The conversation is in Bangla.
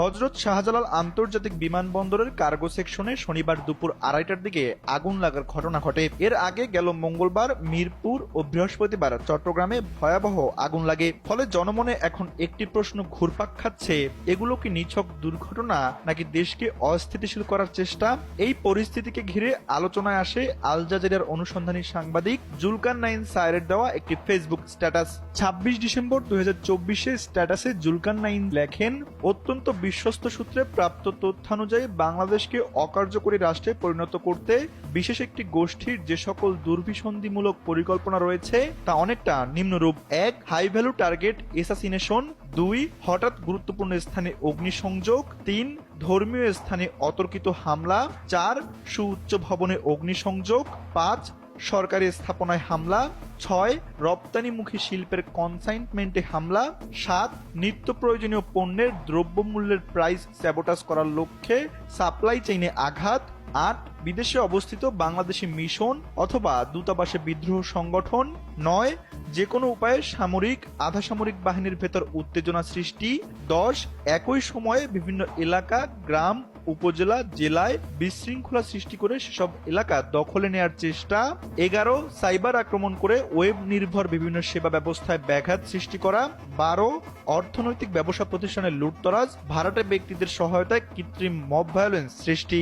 হযরত শাহজালাল আন্তর্জাতিক বিমানবন্দরের কার্গো সেকশনে শনিবার দুপুর 2:30টার দিকে আগুন লাগার ঘটনা ঘটে। এর আগে গেল মঙ্গলবার মিরপুর ও বৃহস্পতিবার চট্টগ্রামে ভয়াবহ আগুন লাগে। ফলে জনমনে এখন একটি প্রশ্ন ঘুরপাক খাচ্ছে, এগুলো কি নিছক দুর্ঘটনা নাকি দেশকে অস্থিতিশীল করার চেষ্টা? এই পরিস্থিতিকে ঘিরে আলোচনায় আসে আল জাজিরার অনুসন্ধানী সাংবাদিক জুলকারনাইন সায়েরের দেওয়া একটি ফেসবুক স্ট্যাটাস। 26 ডিসেম্বর 2024-এ স্ট্যাটাসে জুলকারনাইন লেখেন, অত্যন্ত বিশ্বস্ত সূত্রে প্রাপ্ত তথ্যানুযায়ী বাংলাদেশকে অকার্যকরী রাষ্ট্রে পরিণত করতে বিশেষ একটি গোষ্ঠীর যে সকল দুর্বিসন্ধিমূলক পরিকল্পনা রয়েছে তা অনেকটা নিম্নরূপ: 1. High value target assassination, 2. হঠাৎ গুরুত্বপূর্ণ স্থানে অগ্নিসংযোগ, 3. ধর্মীয় স্থানে অতর্কিত হামলা, 4. সুউচ্চ ভবনে অগ্নিসংযোগ, 5. সরকারি স্থাপনায় হামলা, 6. রপ্তানিমুখী শিল্পের কনসাইনমেন্টে হামলা, 7. নিত্য প্রয়োজনীয় পণ্যের দ্রব্যমূল্যের প্রাইস স্যাবোটাজ করার লক্ষ্যে সাপ্লাই চেইনে আঘাত, 8. বিদেশে অবস্থিত বাংলাদেশি মিশন অথবা দূতাবাসে বিদ্রোহ সংগঠন, 9. যে কোনো উপায়ে সামরিক আধা সামরিক বাহিনীর ভেতর উত্তেজনা সৃষ্টি, 10. একই সময়ে বিভিন্ন এলাকা, গ্রাম, উপজেলা, জেলায় বিশৃঙ্খলা সৃষ্টি করে সেসব এলাকা দখলে নেয়ার চেষ্টা, 11. সাইবার আক্রমণ করে ওয়েব নির্ভর বিভিন্ন সেবা ব্যবস্থায় ব্যাঘাত সৃষ্টি করা, 12. অর্থনৈতিক ব্যবসা প্রতিষ্ঠানে লুটতরাজ, ভাড়াটে ব্যক্তিদের সহায়তায় কৃত্রিম মব ভায়োলেন্স সৃষ্টি।